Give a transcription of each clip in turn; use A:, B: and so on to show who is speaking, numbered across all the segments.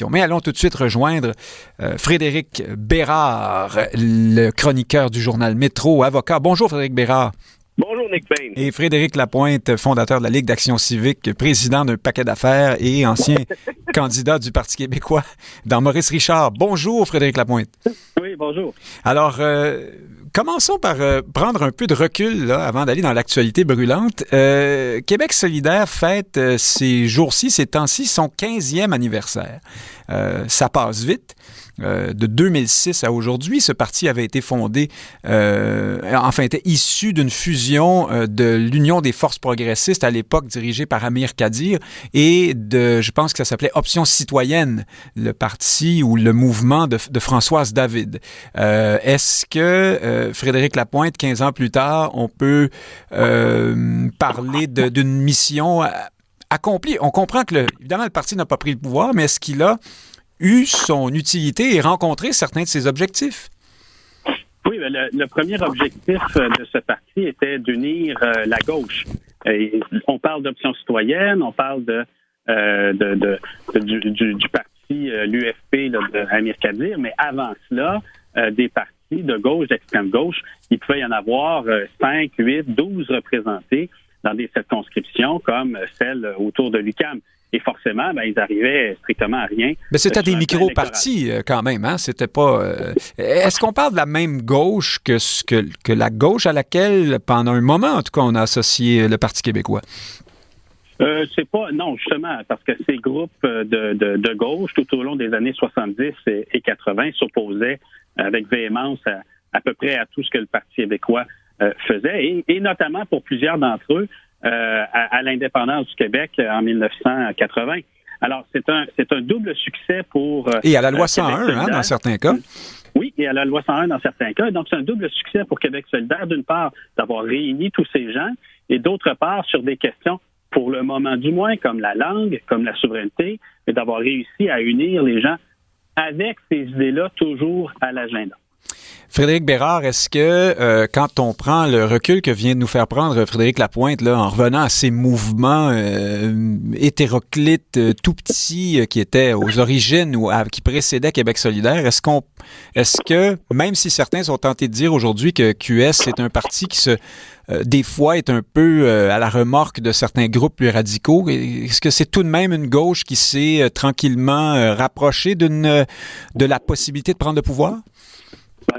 A: Mais allons tout de suite rejoindre Frédéric Bérard, le chroniqueur du journal Métro, avocat. Bonjour Frédéric Bérard.
B: Bonjour Nick Payne.
A: Et Frédéric Lapointe, fondateur de la Ligue d'action civique, président d'un paquet d'affaires et ancien candidat du Parti québécois dans Maurice Richard. Bonjour Frédéric Lapointe.
B: Oui, bonjour.
A: Alors, commençons par prendre un peu de recul là, avant d'aller dans l'actualité brûlante. Québec solidaire fête ces jours-ci, ces temps-ci, son 15e anniversaire. Ça passe vite. De 2006 à aujourd'hui, ce parti avait été fondé, était issu d'une fusion de l'Union des forces progressistes, à l'époque dirigée par Amir Kadir, et je pense que ça s'appelait Option citoyenne, le parti ou le mouvement de Françoise David. Est-ce que, Frédéric Lapointe, 15 ans plus tard, on peut parler d'une mission accomplie? On comprend que, évidemment, le parti n'a pas pris le pouvoir, mais est-ce qu'il a eu son utilité et rencontré certains de ses objectifs?
B: Oui, le premier objectif de ce parti était d'unir la gauche. Et on parle d'option citoyenne, on parle du parti l'UFP là, de Amir Kadir, mais avant cela, des partis de gauche, d'extrême gauche, il pouvait y en avoir 5, 8, 12 représentés dans des circonscriptions comme celle autour de l'UQAM. Et forcément, ils arrivaient strictement à rien.
A: Mais c'était des micro-partis quand même, hein? C'était pas. Est-ce qu'on parle de la même gauche que la gauche à laquelle, pendant un moment, en tout cas, on a associé le Parti québécois?
B: C'est pas. Non, justement, parce que ces groupes de gauche, tout au long des années 70 et 80, s'opposaient avec véhémence à peu près à tout ce que le Parti québécois faisait, et notamment pour plusieurs d'entre eux, à l'indépendance du Québec en 1980. Alors, c'est un double succès pour...
A: et à la loi 101, dans certains cas.
B: Oui, et à la loi 101 dans certains cas. Donc, c'est un double succès pour Québec solidaire, d'une part, d'avoir réuni tous ces gens, et d'autre part, sur des questions, pour le moment du moins, comme la langue, comme la souveraineté, et d'avoir réussi à unir les gens avec ces idées-là toujours à l'agenda.
A: Frédéric Bérard, est-ce que quand on prend le recul que vient de nous faire prendre Frédéric Lapointe, là, en revenant à ces mouvements hétéroclites, tout petits, qui étaient aux origines ou qui précédaient Québec solidaire, est-ce que, même si certains sont tentés de dire aujourd'hui que QS est un parti qui des fois est un peu à la remorque de certains groupes plus radicaux, est-ce que c'est tout de même une gauche qui s'est tranquillement rapprochée de la possibilité de prendre le pouvoir?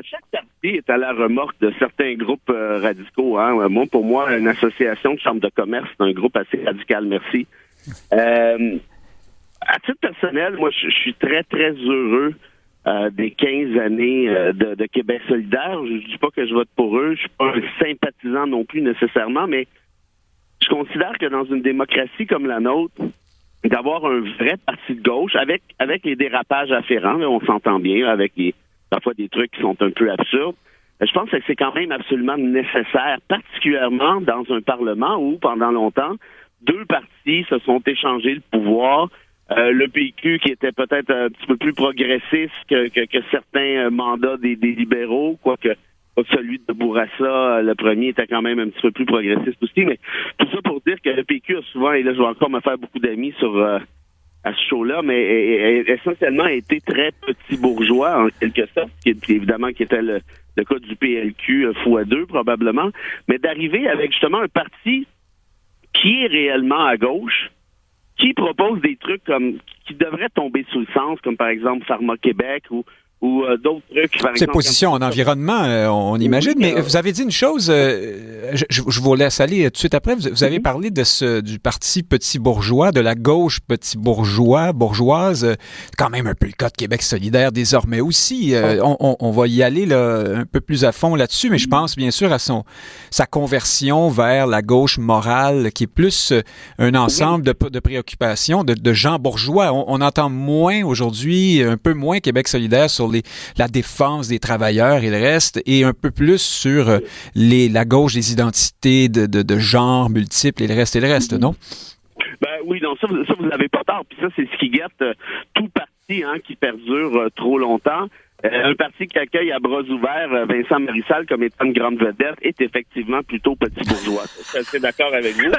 C: Chaque parti est à la remorque de certains groupes radicaux. Hein. Pour moi, une association de chambres de commerce, c'est un groupe assez radical, merci. À titre personnel, moi, je suis très, très heureux des 15 années de Québec solidaire. Je ne dis pas que je vote pour eux. Je suis pas un sympathisant non plus nécessairement, mais je considère que dans une démocratie comme la nôtre, d'avoir un vrai parti de gauche, avec les dérapages afférents, là, on s'entend bien, là, avec parfois des trucs qui sont un peu absurdes. Je pense que c'est quand même absolument nécessaire, particulièrement dans un Parlement où, pendant longtemps, deux partis se sont échangés le pouvoir. Le PQ, qui était peut-être un petit peu plus progressiste que certains mandats des libéraux, quoique celui de Bourassa, le premier, était quand même un petit peu plus progressiste aussi. Mais tout ça pour dire que le PQ a souvent, et là je vais encore me faire beaucoup d'amis à ce show-là, mais essentiellement a été très petit bourgeois, en quelque sorte, qui était le cas du PLQ x2, probablement, mais d'arriver avec justement un parti qui est réellement à gauche, qui propose des trucs qui devraient tomber sous le sens, comme par exemple Pharma Québec ou d'autres trucs. Par
A: Ces
C: exemple,
A: positions en environnement, on imagine, mais vous avez dit une chose, je vous laisse aller tout de suite après, vous avez parlé du parti petit bourgeois, de la gauche petit bourgeoise, quand même un peu le cas de Québec solidaire désormais aussi. On va y aller là, un peu plus à fond là-dessus, mais je pense bien sûr à sa conversion vers la gauche morale, qui est plus un ensemble de préoccupations de gens bourgeois. On entend moins aujourd'hui, un peu moins Québec solidaire sur la défense des travailleurs et le reste, et un peu plus sur la gauche des identités de genre multiples et le reste, non?
C: Oui, non, ça vous n'avez pas tort. Puis ça, c'est ce qui gâte tout parti qui perdure trop longtemps. Un parti qui accueille à bras ouverts Vincent Marissal comme étant une grande vedette est effectivement plutôt petit bourgeois. Je suis assez d'accord avec vous.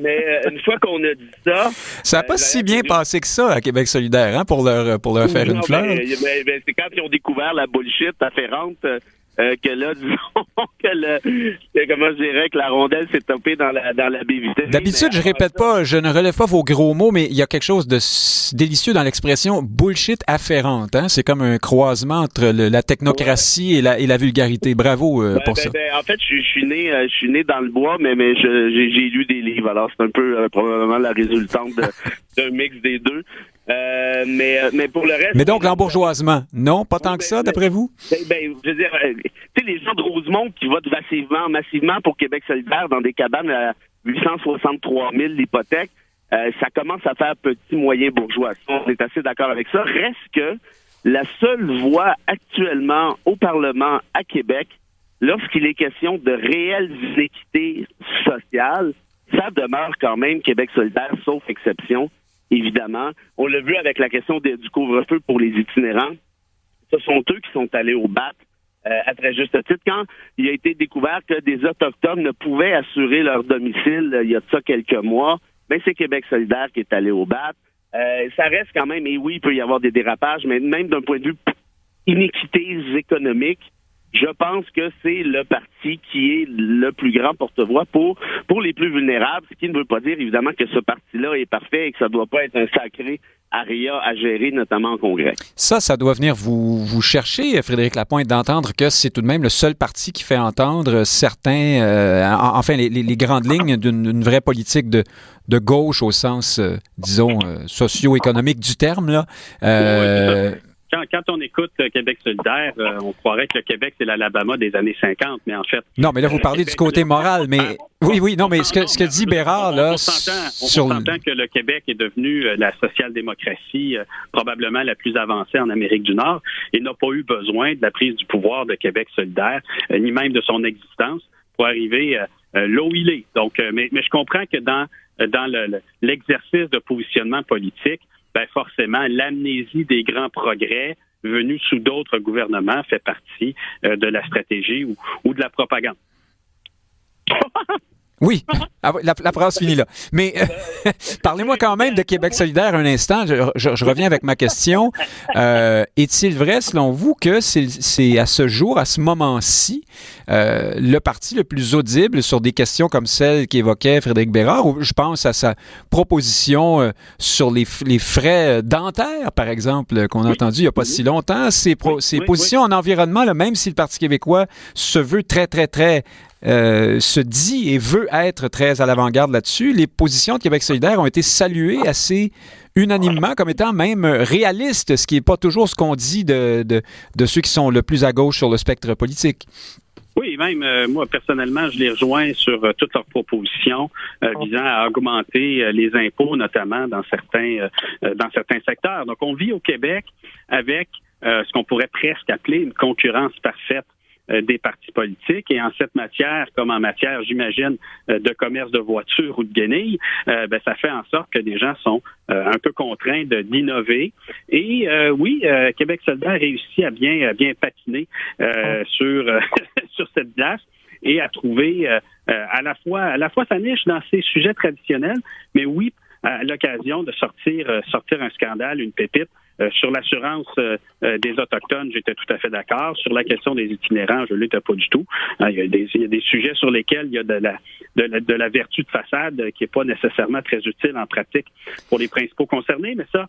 C: Mais une fois qu'on a dit ça...
A: Ça n'a pas si bien passé que ça à Québec solidaire, hein, pour leur faire une fleur.
C: Mais c'est quand ils ont découvert la bullshit afférente... que là, disons comment je dirais que la rondelle s'est topée dans la baie vitesse.
A: D'habitude, je ne relève pas vos gros mots, mais il y a quelque chose de délicieux dans l'expression bullshit afférente. Hein? C'est comme un croisement entre la technocratie et la vulgarité. Bravo pour ça.
C: En fait, je suis né dans le bois, mais j'ai lu des livres. Alors, c'est un peu probablement la résultante d'un mix des deux. Mais pour le reste...
A: Mais donc, l'embourgeoisement, non? Pas tant que ça, d'après vous?
C: Je veux dire, tu sais, les gens de Rosemont qui votent massivement pour Québec solidaire dans des cabanes à 863 000 l'hypothèque, ça commence à faire petit moyen bourgeois. On est assez d'accord avec ça. Reste que la seule voix actuellement au Parlement à Québec, lorsqu'il est question de réelles inéquités sociales, ça demeure quand même Québec solidaire, sauf exception. Évidemment, on l'a vu avec la question du couvre-feu pour les itinérants. Ce sont eux qui sont allés au BAT à très juste titre. Quand il a été découvert que des Autochtones ne pouvaient assurer leur domicile il y a de ça quelques mois, c'est Québec solidaire qui est allé au BAT. Ça reste quand même, et oui, il peut y avoir des dérapages, mais même d'un point de vue inéquités économiques, je pense que c'est le parti qui est le plus grand porte-voix pour les plus vulnérables, ce qui ne veut pas dire évidemment que ce parti-là est parfait et que ça ne doit pas être un sacré aria à gérer, notamment en Congrès.
A: Ça doit venir vous chercher, Frédéric Lapointe, d'entendre que c'est tout de même le seul parti qui fait entendre certains, les grandes lignes d'une vraie politique de gauche au sens, socio-économique du terme, là.
B: Quand on écoute Québec solidaire, on croirait que le Québec, c'est l'Alabama des années 50, mais en fait...
A: Non, mais là, vous parlez du côté moral, mais... Oui, non, mais ce que dit Bérard, là... On
B: s'entend que le Québec est devenu la social-démocratie probablement la plus avancée en Amérique du Nord et n'a pas eu besoin de la prise du pouvoir de Québec solidaire, ni même de son existence, pour arriver là où il est. Donc, mais je comprends que dans l'exercice de positionnement politique, forcément, l'amnésie des grands progrès venus sous d'autres gouvernements fait partie de la stratégie ou de la propagande.
A: Oui, la phrase finit là. Mais parlez-moi quand même de Québec solidaire un instant. Je reviens avec ma question. Est-il vrai, selon vous, que c'est à ce jour, à ce moment-ci, le parti le plus audible sur des questions comme celle qu'évoquait Frédéric Bérard, ou je pense à sa proposition sur les frais dentaires, par exemple, qu'on a entendu il n'y a pas si longtemps, ses positions en environnement, là, même si le Parti québécois se veut très, très, très se dit et veut être très à l'avant-garde là-dessus, les positions de Québec solidaire ont été saluées assez unanimement comme étant même réalistes, ce qui n'est pas toujours ce qu'on dit de ceux qui sont le plus à gauche sur le spectre politique.
B: Oui, même moi, personnellement, je les rejoins sur toutes leurs propositions visant à augmenter les impôts, notamment dans certains secteurs. Donc, on vit au Québec avec ce qu'on pourrait presque appeler une concurrence parfaite des partis politiques. Et en cette matière, comme en matière, j'imagine, de commerce de voitures ou de guenilles, ça fait en sorte que des gens sont un peu contraints d'innover. Et Québec solidaire réussit à bien patiner sur cette glace et à trouver à la fois sa niche dans ses sujets traditionnels, mais oui, à l'occasion de sortir un scandale, une pépite. Sur l'assurance des Autochtones, j'étais tout à fait d'accord. Sur la question des itinérants, je ne l'étais pas du tout. Il y a des sujets sur lesquels il y a de la vertu de façade qui n'est pas nécessairement très utile en pratique pour les principaux concernés, mais ça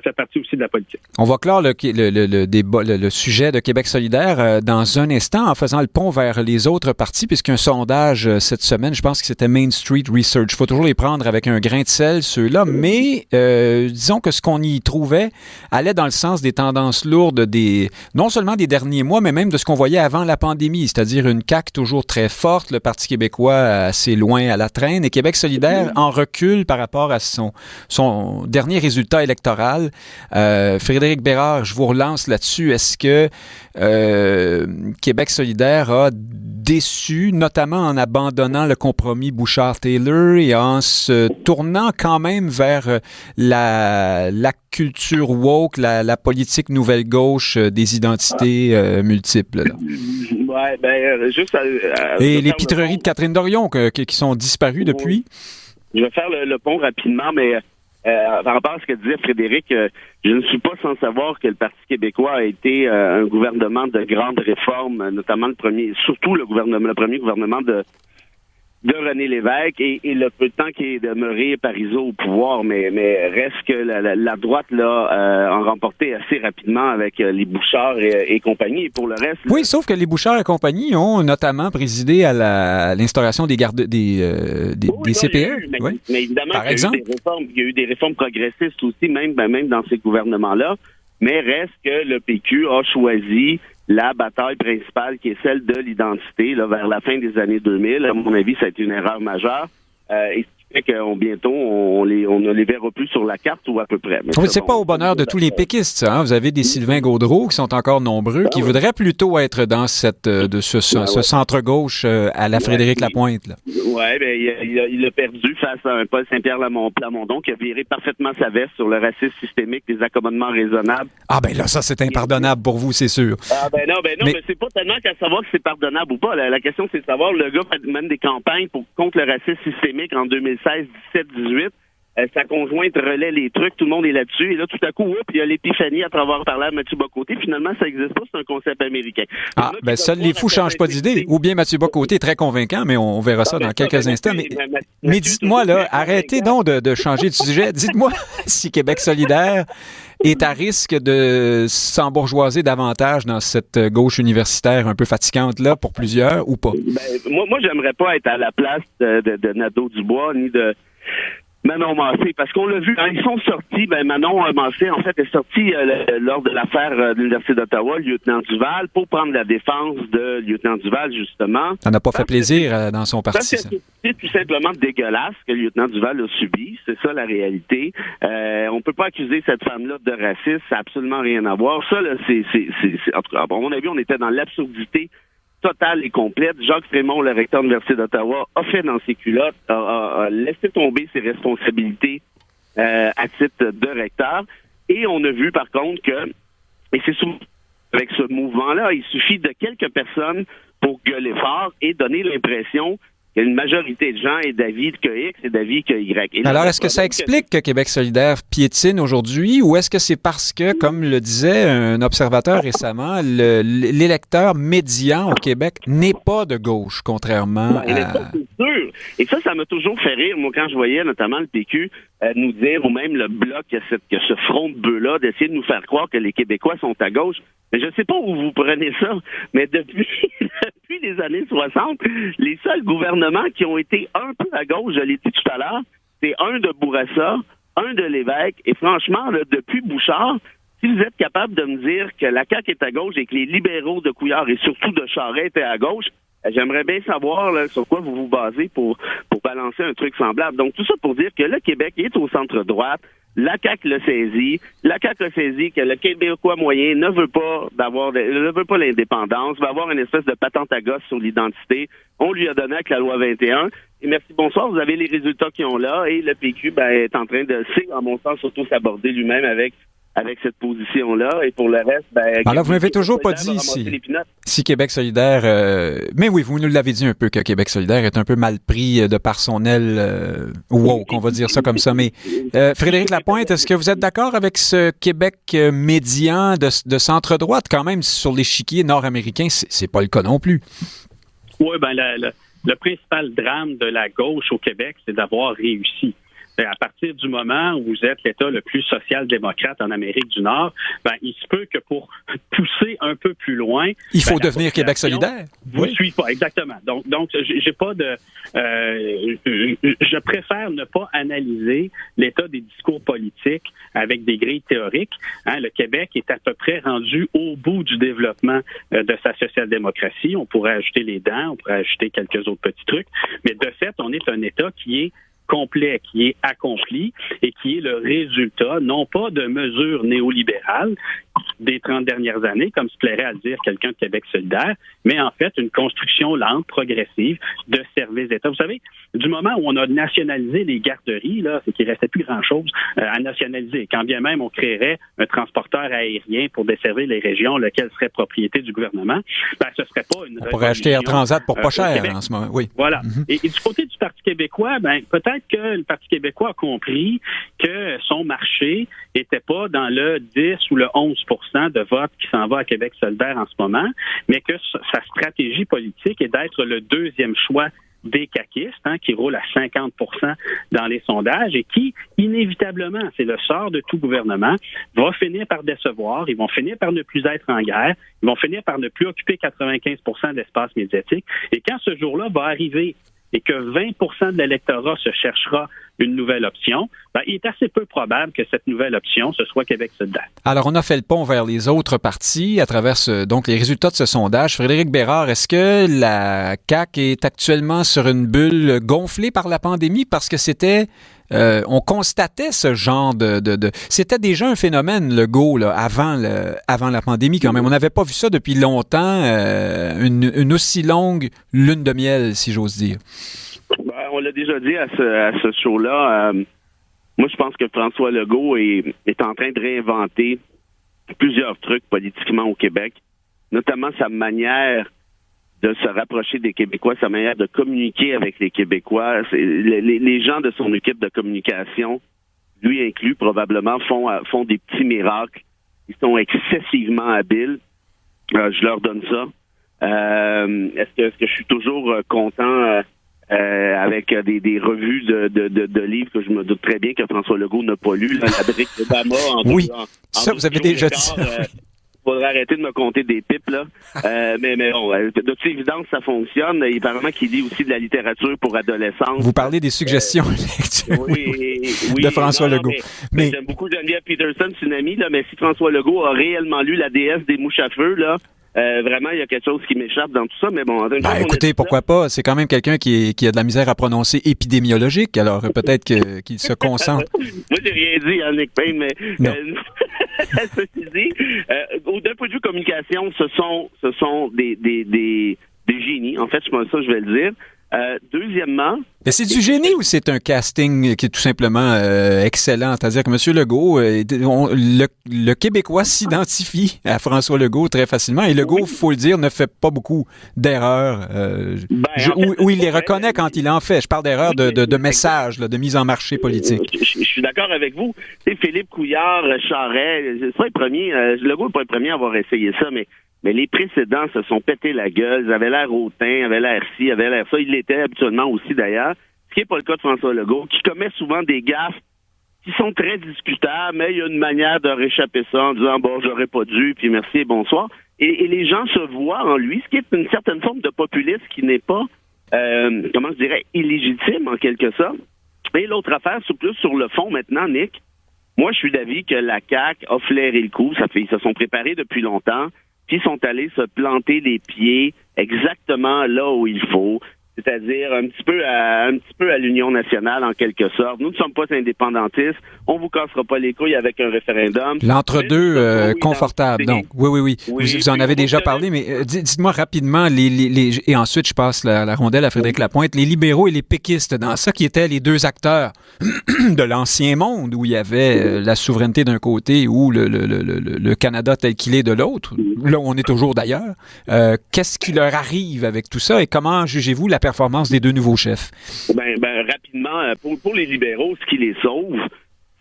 B: fait partie aussi de la politique.
A: On va clore le débat, le sujet de Québec solidaire dans un instant en faisant le pont vers les autres partis, puisqu'un sondage cette semaine, je pense que c'était Main Street Research. Il faut toujours les prendre avec un grain de sel, ceux-là, mais disons que ce qu'on y trouvait allait dans le sens des tendances lourdes non seulement des derniers mois, mais même de ce qu'on voyait avant la pandémie, c'est-à-dire une CAQ toujours très forte, le Parti québécois assez loin à la traîne, et Québec solidaire en recul par rapport à son dernier résultat électoral. électorale. Frédéric Bérard, je vous relance là-dessus. Est-ce que Québec solidaire a déçu, notamment en abandonnant le compromis Bouchard-Taylor et en se tournant quand même vers la culture woke, la politique nouvelle gauche des identités multiples? Là?
C: Ouais, juste
A: et les pitreries de Catherine Dorion qui sont disparues depuis?
C: Je vais faire le pont rapidement, mais par rapport à ce que disait Frédéric, je ne suis pas sans savoir que le Parti québécois a été un gouvernement de grandes réformes, notamment surtout le premier gouvernement de René Lévesque et le peu de temps qui est demeuré Parizeau au pouvoir, mais reste que la droite là en remporté assez rapidement avec les Bouchard et compagnie. Et pour le reste,
A: oui, sauf que les Bouchard et compagnie ont notamment présidé à l'instauration des CPE.
C: Mais évidemment,
A: par exemple,
C: il y a eu des réformes progressistes aussi, même dans ces gouvernements-là. Mais reste que le PQ a choisi la bataille principale qui est celle de l'identité là, vers la fin des années 2000. À mon avis, ça a été une erreur majeure. Et ce qui fait que bientôt, on ne les verra plus sur la carte ou à peu près. Mais
A: c'est pas au bonheur de tous les péquistes, ça, hein? Vous avez des Sylvain Gaudreau qui sont encore nombreux, qui voudraient plutôt être dans ce centre-gauche à la Frédéric Lapointe.
C: Oui, il a perdu face à un Paul Saint-Pierre Plamondon qui a viré parfaitement sa veste sur le racisme systémique, des accommodements raisonnables.
A: Ah ben là, ça c'est impardonnable pour vous, c'est sûr.
C: Ah ben non, mais c'est pas tellement qu'à savoir que c'est pardonnable ou pas. La question, c'est de savoir, le gars mène des campagnes contre le racisme systémique en 2016, 17, 18. Sa conjointe relaie les trucs, tout le monde est là-dessus. Et là, tout à coup, il y a l'épiphanie à travers parler à Mathieu Bock-Côté. Finalement, ça n'existe pas, c'est un concept américain.
A: Ah, ben seuls les fous ne changent pas d'idée. Ou bien Mathieu Bock-Côté est très convaincant, mais on verra ça dans quelques instants. Mais dites-moi, là, arrêtez donc de changer de sujet. Dites-moi si Québec solidaire est à risque de s'embourgeoiser davantage dans cette gauche universitaire un peu fatigante là pour plusieurs ou pas?
C: Moi, j'aimerais pas être à la place de Nadeau-Dubois ni de Manon Massé, parce qu'on l'a vu, quand ils sont sortis, Manon Massé, en fait, est sortie lors de l'affaire de l'Université d'Ottawa, le lieutenant Duval, pour prendre la défense de lieutenant Duval, justement.
A: Ça n'a pas fait plaisir dans son parti, ça.
C: C'est tout simplement dégueulasse que le lieutenant Duval a subi, c'est ça la réalité. On peut pas accuser cette femme-là de racisme, ça n'a absolument rien à voir. Ça, là, c'est en tout cas, à mon avis, on était dans l'absurdité totale et complète. Jacques Frémont, le recteur de l'Université d'Ottawa, a fait dans ses culottes, a laissé tomber ses responsabilités à titre de recteur. Et on a vu, par contre, et c'est souvent avec ce mouvement-là, il suffit de quelques personnes pour gueuler fort et donner l'impression qu'il y a une majorité de gens est d'avis que X et d'avis que Y. Et
A: alors, est-ce que ça explique que Québec solidaire piétine aujourd'hui ou est-ce que c'est parce que, comme le disait un observateur récemment, l'électeur médian au Québec n'est pas de gauche, contrairement à...
C: C'est sûr. Et ça m'a toujours fait rire, moi, quand je voyais notamment le PQ nous dire, ou même le Bloc, que ce front de bœuf-là, d'essayer de nous faire croire que les Québécois sont à gauche. Mais je ne sais pas où vous prenez ça, mais depuis les années 60, les seuls gouvernements qui ont été un peu à gauche, je l'ai dit tout à l'heure, c'est un de Bourassa, un de Lévesque, et franchement, là, depuis Bouchard, si vous êtes capable de me dire que la CAQ est à gauche et que les libéraux de Couillard et surtout de Charest étaient à gauche, j'aimerais bien savoir là, sur quoi vous vous basez pour balancer un truc semblable. Donc, tout ça pour dire que le Québec est au centre-droite. La CAQ l'a saisi. La CAQ a saisi que le Québécois moyen ne veut pas l'indépendance, va avoir une espèce de patente à gosse sur l'identité. On lui a donné avec la loi 21. Et merci, bonsoir, vous avez les résultats qu'ils ont là. Et le PQ est en train de, à mon sens, surtout s'aborder lui-même avec cette position-là. Et pour le reste,
A: alors, vous m'avez toujours pas dit si Québec solidaire... mais oui, vous nous l'avez dit un peu que Québec solidaire est un peu mal pris de par son aile woke, on va dire ça comme ça. Mais Frédéric Lapointe, est-ce que vous êtes d'accord avec ce Québec médian de centre-droite? Quand même, sur l'échiquier nord-américain, c'est pas le cas non plus.
B: Oui, le principal drame de la gauche au Québec, c'est d'avoir réussi. À partir du moment où vous êtes l'État le plus social-démocrate en Amérique du Nord, il se peut que pour pousser un peu plus loin...
A: Il faut devenir Québec solidaire.
B: Vous ne suivez pas, exactement. Donc j'ai pas de... je préfère ne pas analyser l'état des discours politiques avec des grilles théoriques. Le Québec est à peu près rendu au bout du développement de sa social-démocratie. On pourrait ajouter les dents, on pourrait ajouter quelques autres petits trucs. Mais de fait, on est un État qui est complet qui est accompli et qui est le résultat, non pas de mesures néolibérales des 30 dernières années, comme se plairait à le dire quelqu'un de Québec solidaire, mais en fait une construction lente, progressive de services d'État. Vous savez, du moment où on a nationalisé les garderies, là, c'est qu'il ne restait plus grand-chose à nationaliser. Quand bien même on créerait un transporteur aérien pour desservir les régions, lequel serait propriété du gouvernement, ben, ce serait pas une...
A: On pourrait acheter Air Transat pour pas cher en ce moment, oui.
B: Voilà. Et du côté du Parti québécois, ben peut-être que le Parti québécois a compris que son marché n'était pas dans le 10 ou le 11 de vote qui s'en va à Québec solidaire en ce moment, mais que sa stratégie politique est d'être le deuxième choix des caquistes, qui roulent à 50 dans les sondages et qui, inévitablement, c'est le sort de tout gouvernement, va finir par décevoir, ils vont finir par ne plus être en guerre, ils vont finir par ne plus occuper 95 d'espace médiatique. Et quand ce jour-là va arriver et que 20 de l'électorat se cherchera une nouvelle option, ben, il est assez peu probable que cette nouvelle option, ce soit Québec solidaire.
A: Alors, on a fait le pont vers les autres partis à travers donc les résultats de ce sondage. Frédéric Bérard, est-ce que la CAQ est actuellement sur une bulle gonflée par la pandémie? Parce que c'était... on constatait ce genre c'était déjà un phénomène, le Legault, là, avant la pandémie quand même. On n'avait pas vu ça depuis longtemps, une aussi longue lune de miel, si j'ose dire.
C: Ben, on l'a déjà dit à ce show-là. Moi, je pense que François Legault est en train de réinventer plusieurs trucs politiquement au Québec, notamment sa manière de se rapprocher des Québécois, sa manière de communiquer avec les Québécois. Les gens de son équipe de communication, lui inclus probablement, font des petits miracles. Ils sont excessivement habiles. Je leur donne ça. Est-ce que je suis toujours content avec des revues de livres que je me doute très bien que François Legault n'a pas lu, là, la brique d'Obama.
A: Oui, ça, vous avez déjà dit ça.
C: Faudrait arrêter de me compter des pipes, là. Mais bon, de toute évidence, ça fonctionne. Et apparemment qu'il lit aussi de la littérature pour adolescents.
A: Vous parlez des suggestions
C: oui,
A: de François Legault.
C: Mais j'aime beaucoup Geneviève Peterson, c'est une amie, là, mais si François Legault a réellement lu La déesse des mouches à feu, là, vraiment, il y a quelque chose qui m'échappe dans tout ça, mais bon...
A: écoutez, pourquoi pas? C'est quand même quelqu'un qui a de la misère à prononcer épidémiologique, alors peut-être qu'il se concentre.
C: Moi, j'ai rien dit, Nick Payne, mais... ceci dit, d'un point de vue communication, ce sont des génies. En fait, ça, je vais le dire. Deuxièmement...
A: Mais c'est du génie ou c'est un casting qui est tout simplement excellent? C'est-à-dire que M. Legault, le Québécois s'identifie à François Legault très facilement et Legault, il faut le dire, ne fait pas beaucoup d'erreurs. Ou il les reconnaît quand il en fait. Je parle d'erreurs de message, de mise en marché politique.
C: Je suis d'accord avec vous. Tu sais, Philippe Couillard, Charest, c'est pas le premier. Legault n'est pas le premier à avoir essayé ça, mais les précédents se sont pété la gueule. Ils avaient l'air hautain, avaient l'air ci, avaient l'air ça. Ils l'étaient habituellement aussi, d'ailleurs. Ce qui n'est pas le cas de François Legault, qui commet souvent des gaffes qui sont très discutables, mais il y a une manière de réchapper ça en disant « bon, j'aurais pas dû, puis merci et bonsoir ». Et les gens se voient en lui, ce qui est une certaine forme de populisme qui n'est pas, illégitime en quelque sorte. Et l'autre affaire, c'est plus sur le fond maintenant, Nick. Moi, je suis d'avis que la CAQ a flairé le coup. Ils se sont préparés depuis longtemps. Puis sont allés se planter les pieds exactement là où il faut, c'est-à-dire un petit peu à l'Union nationale en quelque sorte. Nous ne sommes pas indépendantistes, on vous cassera pas les couilles avec un référendum.
A: L'entre-deux confortable, donc. Oui. Vous en avez déjà parlé, mais dites-moi rapidement, et ensuite je passe la rondelle à Frédéric Lapointe, les libéraux et les péquistes, dans ça qui étaient les deux acteurs de l'ancien monde, où il y avait la souveraineté d'un côté ou le Canada tel qu'il est de l'autre, là où on est toujours d'ailleurs, qu'est-ce qui leur arrive avec tout ça et comment jugez-vous la performance des deux nouveaux chefs?
C: Ben rapidement, pour les libéraux, ce qui les sauve,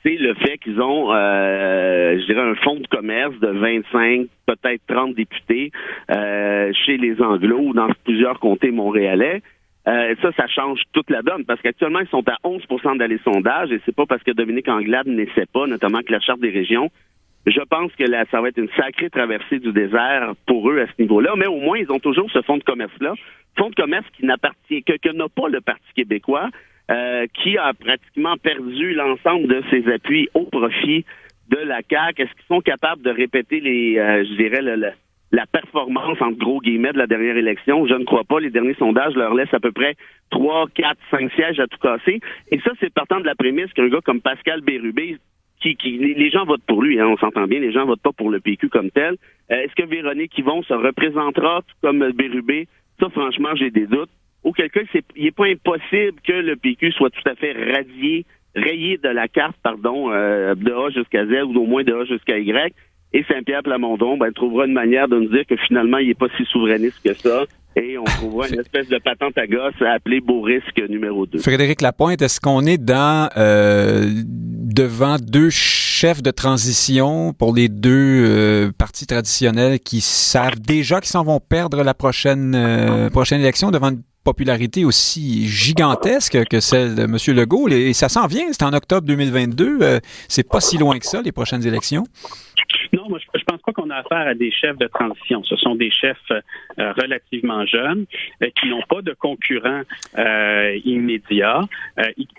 C: c'est le fait qu'ils ont, je dirais, un fonds de commerce de 25, peut-être 30 députés chez les Anglos ou dans plusieurs comtés montréalais. Ça change toute la donne, parce qu'actuellement, ils sont à 11 dans les sondages, et c'est pas parce que Dominique Anglade n'essaie pas, notamment que la Charte des régions. Je pense que ça va être une sacrée traversée du désert pour eux à ce niveau-là, mais au moins, ils ont toujours ce fonds de commerce-là. Fonds de commerce qui n'appartient que n'a pas le Parti québécois, qui a pratiquement perdu l'ensemble de ses appuis au profit de la CAQ. Est-ce qu'ils sont capables de répéter la performance, entre gros guillemets, de la dernière élection. Je ne crois pas. Les derniers sondages leur laissent à peu près 3, 4, 5 sièges à tout casser. Et ça, c'est partant de la prémisse qu'un gars comme Pascal Bérubé, les gens votent pour lui, hein, on s'entend bien, les gens votent pas pour le PQ comme tel. Est-ce que Véronique Yvon se représentera comme Bérubé? Ça, franchement, j'ai des doutes. Auquel cas, il n'est pas impossible que le PQ soit tout à fait rayé de la carte, de A jusqu'à Z, ou au moins de A jusqu'à Y. Et Saint-Pierre Plamondon trouvera une manière de nous dire que finalement, il n'est pas si souverainiste que ça. Et on trouvera une espèce de patente à gosse à appeler Beau Risque numéro 2.
A: Frédéric Lapointe, est-ce qu'on est devant deux chefs de transition pour les deux partis traditionnels qui savent déjà qu'ils s'en vont perdre la prochaine élection devant une popularité aussi gigantesque que celle de M. Legault? Et ça s'en vient, c'est en octobre 2022. C'est pas si loin que ça, les prochaines élections.
B: Non, moi, je pense pas qu'on a affaire à des chefs de transition. Ce sont des chefs relativement jeunes qui n'ont pas de concurrents immédiats.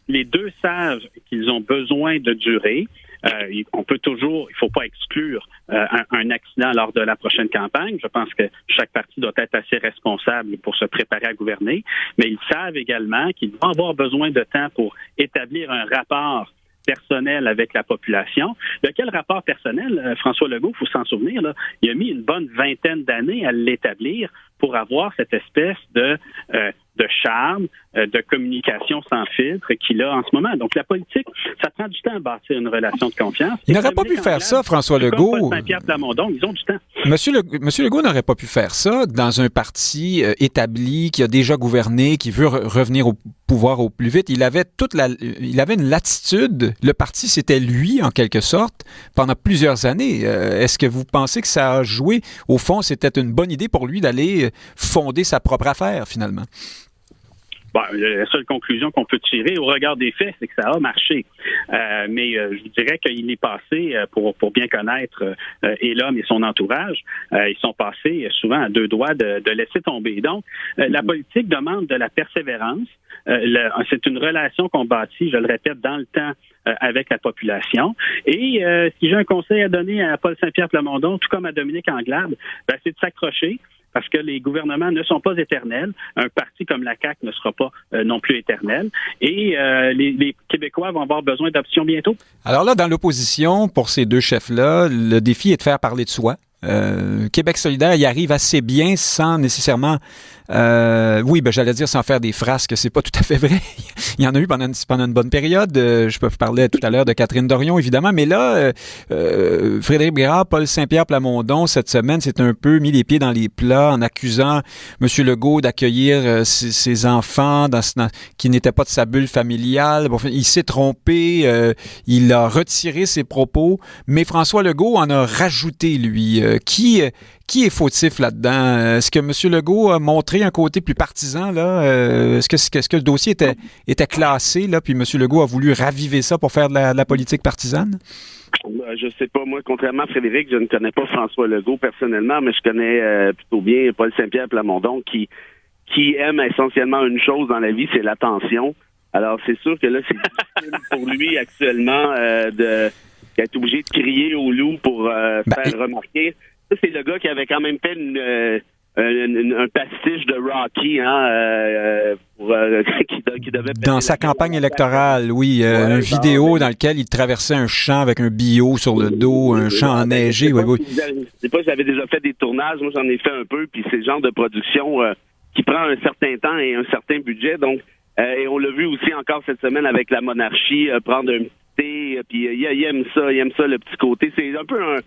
B: Les deux savent qu'ils ont besoin de durer. On peut toujours, il ne faut pas exclure un accident lors de la prochaine campagne. Je pense que chaque parti doit être assez responsable pour se préparer à gouverner. Mais ils savent également qu'ils vont avoir besoin de temps pour établir un rapport personnel avec la population. De quel rapport personnel, François Legault, il faut s'en souvenir, là, il a mis une bonne vingtaine d'années à l'établir pour avoir cette espèce de charme, de communication sans filtre qu'il a en ce moment. Donc, la politique, ça prend du temps à bâtir une relation de confiance.
A: Il n'aurait pas pu faire ça, François Legault.
B: Comme Saint-Pierre Plamondon, ils ont du temps.
A: Monsieur Legault n'aurait pas pu faire ça dans un parti établi, qui a déjà gouverné, qui veut revenir au pouvoir au plus vite. Il avait une latitude. Le parti, c'était lui, en quelque sorte, pendant plusieurs années. Est-ce que vous pensez que ça a joué? Au fond, c'était une bonne idée pour lui d'aller fonder sa propre affaire, finalement.
B: Bon, la seule conclusion qu'on peut tirer au regard des faits, c'est que ça a marché. Mais je vous dirais qu'il est passé, pour bien connaître et l'homme et son entourage, ils sont passés souvent à deux doigts de laisser tomber. Donc, la politique demande de la persévérance. C'est une relation qu'on bâtit, je le répète, dans le temps avec la population. Et si j'ai un conseil à donner à Paul Saint-Pierre Plamondon, tout comme à Dominique Anglade, c'est de s'accrocher. Parce que les gouvernements ne sont pas éternels. Un parti comme la CAQ ne sera pas non plus éternel. Et les Québécois vont avoir besoin d'options bientôt. Alors
A: là, dans l'opposition, pour ces deux chefs-là, le défi est de faire parler de soi. Québec solidaire y arrive assez bien sans nécessairement... j'allais dire sans faire des frasques, c'est pas tout à fait vrai. Il y en a eu pendant une bonne période. Je peux vous parler tout à l'heure de Catherine Dorion, évidemment, mais là, Frédéric Bérard, Paul Saint-Pierre Plamondon, cette semaine, c'est un peu mis les pieds dans les plats en accusant M. Legault d'accueillir ses enfants qui n'étaient pas de sa bulle familiale. Bon, il s'est trompé, il a retiré ses propos, mais François Legault en a rajouté, lui. Qui est fautif là-dedans? Est-ce que M. Legault a montré un côté plus partisan, là? Est-ce que le dossier était classé, là, puis M. Legault a voulu raviver ça pour faire de la politique partisane?
C: Je sais pas. Moi, contrairement à Frédéric, je ne connais pas François Legault personnellement, mais je connais plutôt bien Paul Saint-Pierre Plamondon qui aime essentiellement une chose dans la vie, c'est l'attention. Alors, c'est sûr que là, c'est difficile pour lui actuellement d'être obligé de crier au loup pour faire remarquer. Ça, c'est le gars qui avait quand même fait un pastiche de Rocky, qui devait...
A: Dans sa campagne électorale, oui. Une vidéo dans laquelle il traversait un champ avec un bio sur le dos, un champ enneigé. Oui.
C: Je sais pas si j'avais déjà fait des tournages. Moi, j'en ai fait un peu, puis c'est le genre de production qui prend un certain temps et un certain budget. Donc, et on l'a vu aussi encore cette semaine avec la monarchie, prendre un petit thé, puis il aime ça, le petit côté. C'est un peu un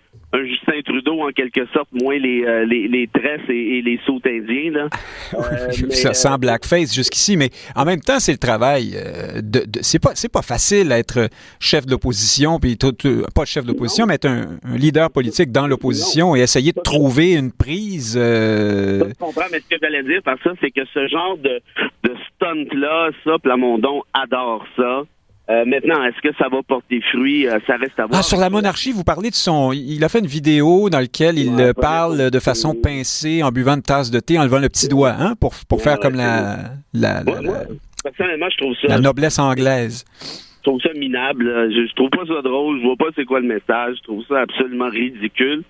C: Justin Trudeau, en quelque sorte, moins les tresses et les sauts indiens, là.
A: Ça sent blackface jusqu'ici, mais en même temps, c'est le travail. C'est pas facile d'être chef d'opposition, puis pas chef d'opposition, mais être un leader politique dans l'opposition et essayer de trouver une prise.
C: Je comprends, mais ce que j'allais dire par ça, c'est que ce genre de stunt-là, ça, Plamondon adore ça. Maintenant, est-ce que ça va porter fruit? Ça reste à voir.
A: Sur la monarchie, vous parlez de il a fait une vidéo dans laquelle il parle de façon pincée en buvant une tasse de thé, en levant le petit doigt, hein, pour faire comme
C: personnellement, je trouve ça...
A: La noblesse anglaise.
C: Je trouve ça minable. Je trouve pas ça drôle. Je vois pas c'est quoi le message. Je trouve ça absolument ridicule.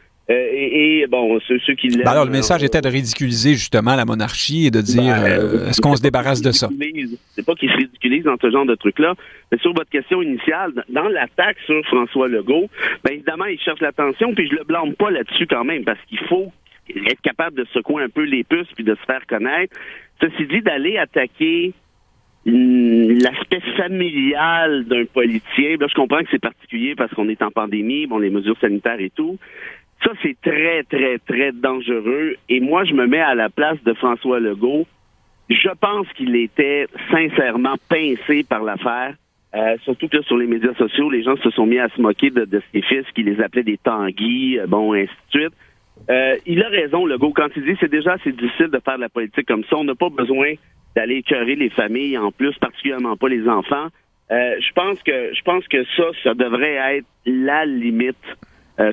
C: Bon, ceux qui l'aiment...
A: Alors, le message était de ridiculiser justement la monarchie et de dire est-ce qu'on se débarrasse de ça?
C: C'est pas qu'ils se ridiculisent dans ce genre de truc-là. Mais sur votre question initiale, dans l'attaque sur François Legault, bien évidemment, il cherche l'attention, puis je le blâme pas là-dessus quand même, parce qu'il faut être capable de secouer un peu les puces puis de se faire connaître. Ceci dit, d'aller attaquer l'aspect familial d'un politicien, là, je comprends que c'est particulier parce qu'on est en pandémie, bon, les mesures sanitaires et tout. Ça, c'est très, très, très dangereux. Et moi, je me mets à la place de François Legault. Je pense qu'il était sincèrement pincé par l'affaire. Surtout que là, sur les médias sociaux, les gens se sont mis à se moquer de ses fils, qui les appelaient des tanguis, bon, ainsi de suite. Il a raison, Legault, quand il dit c'est déjà assez difficile de faire de la politique comme ça. On n'a pas besoin d'aller écœurer les familles, en plus, particulièrement pas les enfants. Je pense que ça devrait être la limite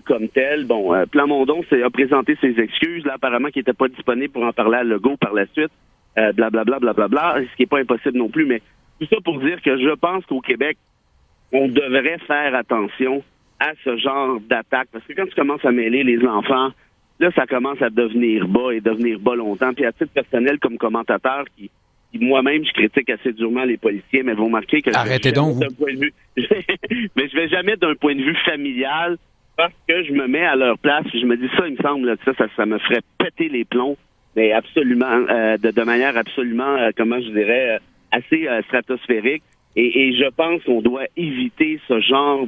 C: comme telle. Bon, Plamondon a présenté ses excuses, là, apparemment qu'il n'était pas disponible pour en parler à Legault par la suite, blablabla, blablabla, ce qui n'est pas impossible non plus, mais tout ça pour dire que je pense qu'au Québec, on devrait faire attention à ce genre d'attaque, parce que quand tu commences à mêler les enfants, là, ça commence à devenir bas et devenir bas longtemps. Puis à titre personnel, comme commentateur, qui moi-même, je critique assez durement les policiers, mais vous remarquez que
A: arrêtez donc, vous.
C: Mais je vais jamais d'un point de vue familial, parce que je me mets à leur place, je me dis ça, il me semble là, que ça me ferait péter les plombs, mais absolument, de manière absolument, comment je dirais, assez stratosphérique. Et je pense qu'on doit éviter ce genre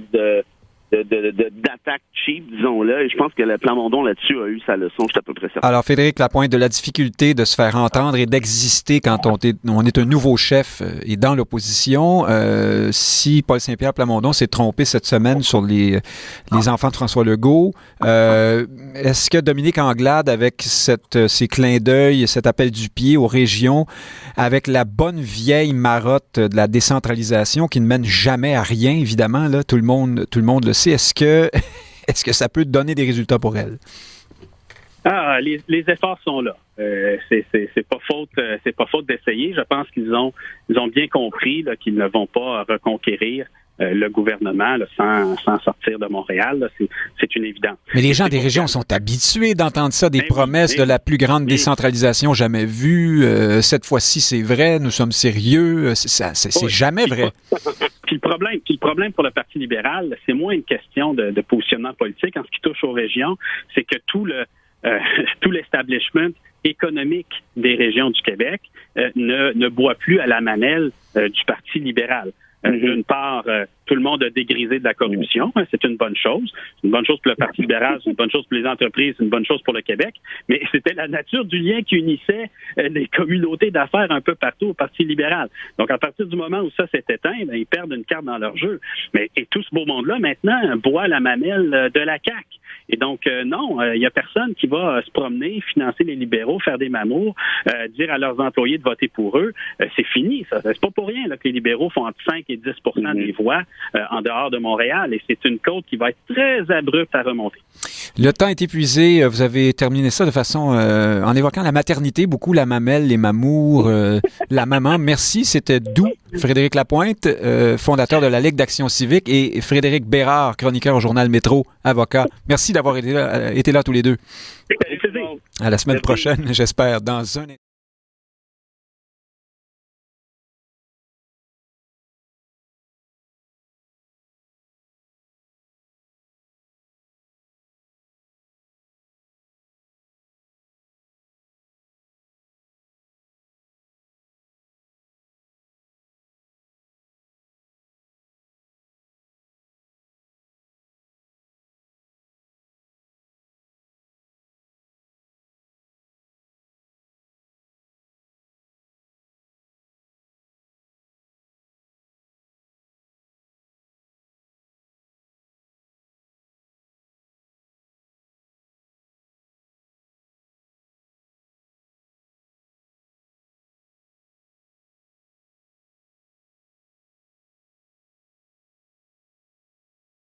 C: d'attaque cheap, disons-le. Et je pense que le Plamondon là-dessus a eu sa leçon, je suis à peu près certain.
A: Alors, Frédéric Lapointe, de la difficulté de se faire entendre et d'exister quand on est un nouveau chef et dans l'opposition, si Paul Saint-Pierre Plamondon s'est trompé cette semaine sur les enfants de François Legault, est-ce que Dominique Anglade, avec ces clins d'œil, cet appel du pied aux régions, avec la bonne vieille marotte de la décentralisation qui ne mène jamais à rien, évidemment, là, tout le monde le sait, est-ce que ça peut donner des résultats pour elle?
B: Les efforts sont là. C'est pas faute d'essayer. Je pense qu'ils ont bien compris là, qu'ils ne vont pas reconquérir le gouvernement là, sans sortir de Montréal. Là. C'est une évidence.
A: Mais les gens des régions sont habitués d'entendre ça, des promesses de la plus grande décentralisation jamais vue. Cette fois-ci, c'est vrai, nous sommes sérieux. C'est jamais vrai.
B: Puis le problème pour le Parti libéral, c'est moins une question de positionnement politique. En ce qui touche aux régions, c'est que tout l'establishment économique des régions du Québec ne boit plus à la mamelle du Parti libéral. D'une part, tout le monde a dégrisé de la corruption. C'est une bonne chose. C'est une bonne chose pour le Parti libéral, c'est une bonne chose pour les entreprises, c'est une bonne chose pour le Québec. Mais c'était la nature du lien qui unissait les communautés d'affaires un peu partout au Parti libéral. Donc, à partir du moment où ça s'est éteint, ils perdent une carte dans leur jeu. Et tout ce beau monde-là, maintenant, boit la mamelle de la CAQ. Et donc, non, il n'y a personne qui va se promener, financer les libéraux, faire des mamours, dire à leurs employés de voter pour eux. C'est fini, ça. C'est pas pour rien là, que les libéraux font entre 5 et 10 des voix en dehors de Montréal. Et c'est une côte qui va être très abrupte à remonter.
A: Le temps est épuisé. Vous avez terminé ça de façon en évoquant la maternité, beaucoup la mamelle, les mamours, la maman. Merci, c'était doux. Frédéric Lapointe, fondateur de la Ligue d'Action civique, et Frédéric Bérard, chroniqueur au journal Métro, avocat. Merci d'avoir été là tous les deux. À la semaine prochaine, j'espère, dans un